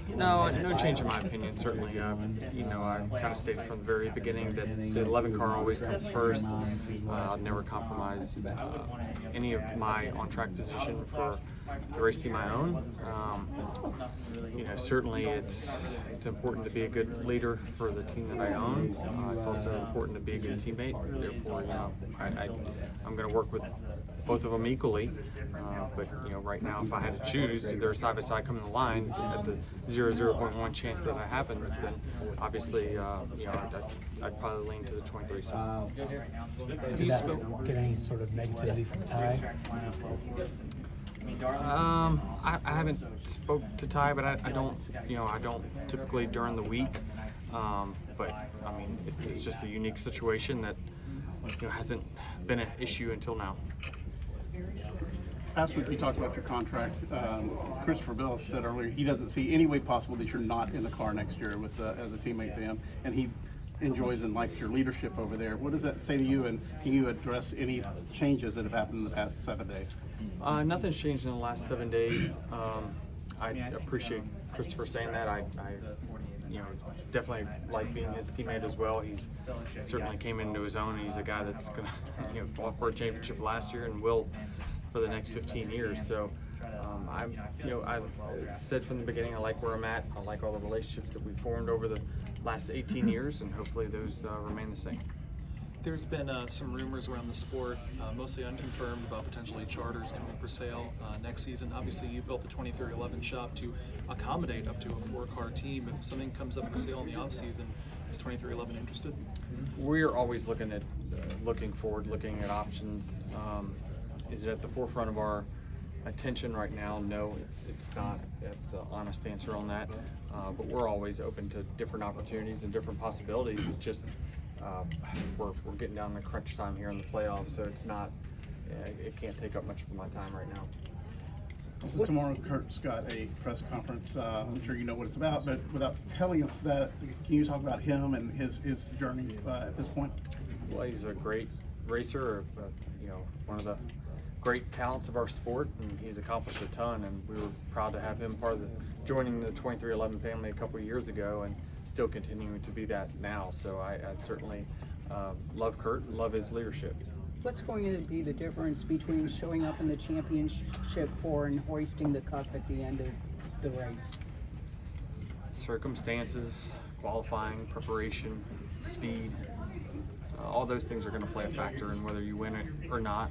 No, no change in my opinion, certainly. I kind of stated from the very beginning that the 11 car always comes first. I'll never compromise any of my on-track position for the race team I own. Certainly it's important to be a good leader for the team that I own. It's also important to be a good teammate. Therefore, I'm going to work with both of them equally. But right now, if I had to choose, they're side by side coming the line at the 0.1 chance that that happens, then obviously, I'd probably lean to the 23 side. Did that get any sort of negativity from Ty? I haven't spoke to Ty, but I don't typically during the week. But I mean, it's just a unique situation that hasn't been an issue until now. Last week you talked about your contract. Christopher Bill said earlier he doesn't see any way possible that you're not in the car next year with as a teammate to him, and he enjoys and likes your leadership over there. What does that say to you, and can you address any changes that have happened in the past 7 days? Nothing's changed in the last 7 days. I appreciate Christopher saying that. I definitely like being his teammate as well. He's certainly came into his own. He's a guy that's going to fought for a championship last year and will for the next 15 years. So I've said from the beginning I like where I'm at. I like all the relationships that we've formed over the last 18 years, and hopefully those remain the same. There's been some rumors around the sport, mostly unconfirmed, about potentially charters coming for sale next season. Obviously, you built the 2311 shop to accommodate up to a 4-car team. If something comes up for sale in the off-season, is 2311 interested? We're always looking forward, looking at options. Is it at the forefront of our attention right now? No, it's not. That's an honest answer on that. But we're always open to different opportunities and different possibilities. It's just we're getting down to crunch time here in the playoffs, so it's not. It can't take up much of my time right now. So tomorrow, Kurt's got a press conference. I'm sure you know what it's about, but without telling us that, can you talk about him and his journey at this point? Well, he's a great racer. One of the great talents of our sport, and he's accomplished a ton, and we were proud to have him joining the 2311 family a couple of years ago, and still continuing to be that now. So I certainly love Kurt and love his leadership. What's going to be the difference between showing up in the championship four and hoisting the cup at the end of the race? Circumstances, qualifying, preparation, speed, all those things are going to play a factor in whether you win it or not.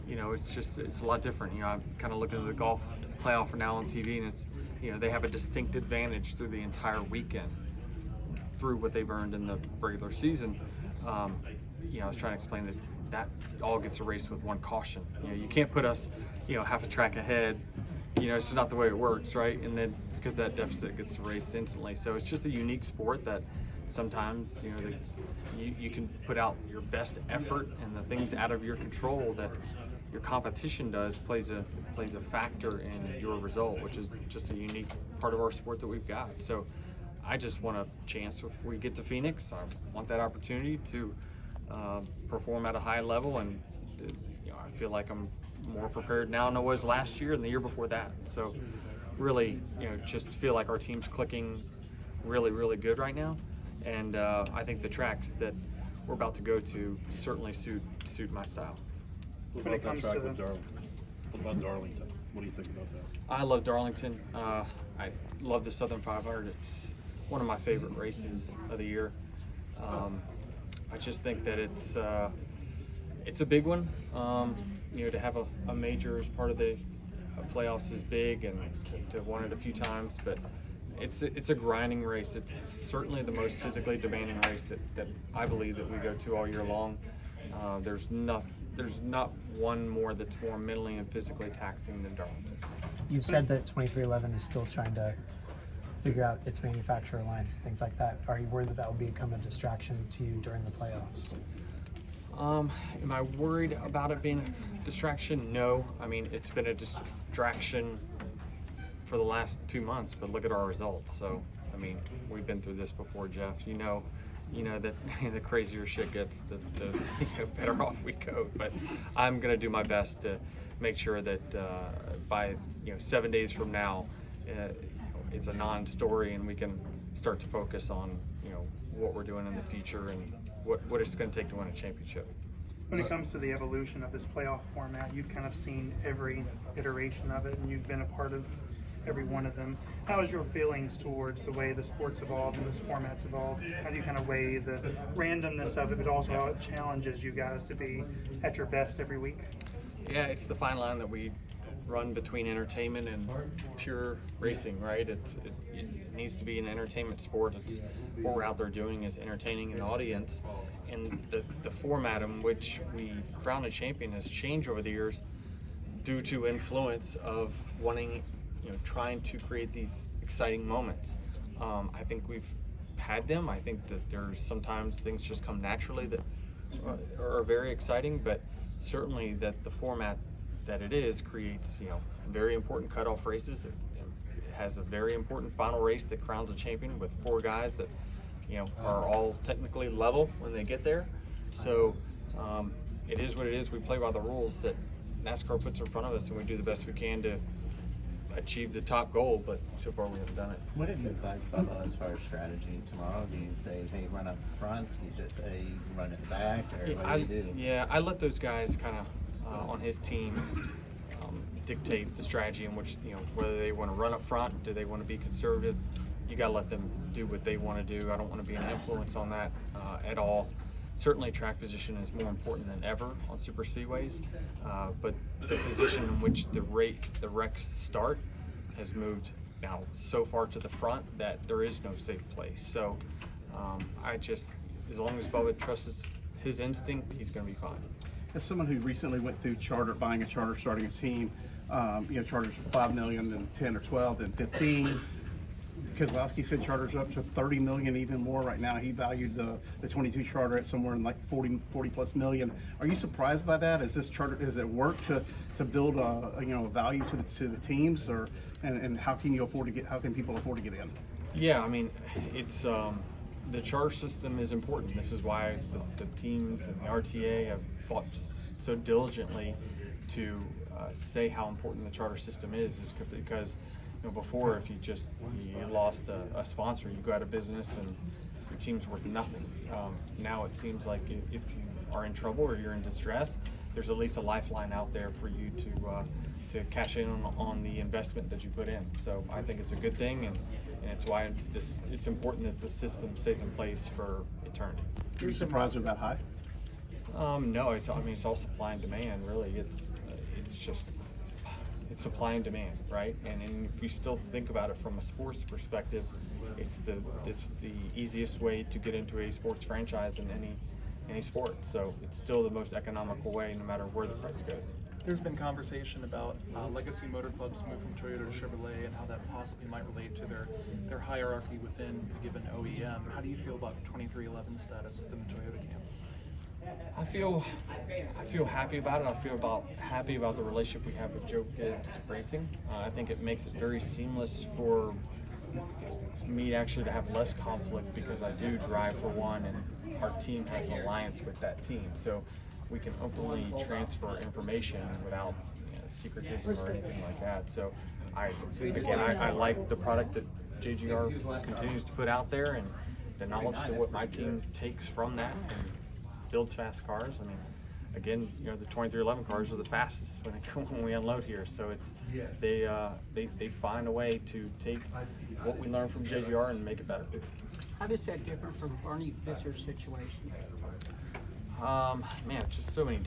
It's a lot different. I'm kind of looking at the golf playoff now on TV, and it's they have a distinct advantage through the entire weekend through what they've earned in the regular season. I was trying to explain that all gets erased with one caution. You can't put us half a track ahead. It's just not the way it works, right? And then because that deficit gets erased instantly. So it's just a unique sport that sometimes you can put out your best effort, and the things out of your control that your competition does plays a factor in your result, which is just a unique part of our sport that we've got. So I just want a chance if we get to Phoenix. I want that opportunity to perform at a high level, and I feel like I'm more prepared now than I was last year and the year before that. So really, just feel like our team's clicking really, really good right now. And I think the tracks that we're about to go to certainly suit my style. What about that track with Darlington? What about Darlington? What do you think about that? I love Darlington. I love the Southern 500. It's one of my favorite races of the year. I just think that it's a big one. To have a major as part of the playoffs is big, and to have won it a few times, but it's a grinding race. It's certainly the most physically demanding race that I believe that we go to all year long. There's not one more that's more mentally and physically taxing than Darlington. You've said that 2311 is still trying to figure out its manufacturer lines and things like that. Are you worried that will become a distraction to you during the playoffs? Am I worried about it being a distraction? No. I mean, it's been a distraction for the last 2 months, but look at our results. So, I mean, we've been through this before, Jeff. You know that the crazier shit gets, the better off we go. But I'm going to do my best to make sure that by 7 days from now, it's a non-story, and we can start to focus on what we're doing in the future and what it's going to take to win a championship. When it comes to the evolution of this playoff format, you've kind of seen every iteration of it, and you've been a part of every one of them. How is your feelings towards the way the sport's evolved and this format's evolved? How do you kind of weigh the randomness of it, but also how it challenges you guys to be at your best every week? Yeah, it's the fine line that we run between entertainment and pure racing, right? It needs to be an entertainment sport. It's what we're out there doing is entertaining an audience, and the format in which we crown a champion has changed over the years due to influence of wanting, trying to create these exciting moments. I think we've had them. I think that there's sometimes things just come naturally that are very exciting, but certainly that the format that it is creates, very important cutoff races. It has a very important final race that crowns a champion with 4 guys that, are all technically level when they get there. So it is what it is. We play by the rules that NASCAR puts in front of us, and we do the best we can to achieve the top goal, but so far we haven't done it. What have you advised Bubba as far as strategy tomorrow? Do you say, hey, run up front? Do you just say run it back? Or what do you do? Yeah, I let those guys kind of on his team dictate the strategy in which, whether they want to run up front, do they want to be conservative. You got to let them do what they want to do. I don't want to be an influence on that at all. Certainly track position is more important than ever on super speedways, but the position in which the wrecks start has moved now so far to the front that there is no safe place. So as long as Bubba trusts his instinct, he's going to be fine. As someone who recently went through buying a charter, starting a team, charters for $5 million, then 10 or 12, then 15. Kozlowski said charters up to 30 million, even more right now. He valued the 22 charter at somewhere in like 40 plus million. Are you surprised by that? Is this charter, does it work to build a value to the teams, or and how can people afford to get in? Yeah, I mean, it's the charter system is important. This is why the teams and the RTA have fought so diligently to say how important the charter system is because before, if you lost a sponsor, you go out of business and your team's worth nothing. Now it seems like if you are in trouble or you're in distress, there's at least a lifeline out there for you to cash in on the investment that you put in. So I think it's a good thing, and it's why it's important that the system stays in place for eternity. Are you surprised they're that high? No, it's all supply and demand. Really, it's just supply and demand, right? And if you still think about it from a sports perspective, it's the easiest way to get into a sports franchise in any sport. So it's still the most economical way, no matter where the price goes. There's been conversation about legacy motor clubs move from Toyota to Chevrolet and how that possibly might relate to their hierarchy within a given OEM. How do you feel about 2311 status within the Toyota camp? I feel happy about it. I feel happy about the relationship we have with Joe Gibbs Racing. I think it makes it very seamless for me actually to have less conflict because I do drive for one, and our team has an alliance with that team, so we can openly transfer information without secretism or anything like that. So I like the product that JGR continues to put out there, and the knowledge that what my team takes from that and builds fast cars. I mean, again, the 2311 cars are the fastest when we unload here. So it's they find a way to take what we learn from JGR and make it better. How does that differ from Barney Visser's situation? Man, just so many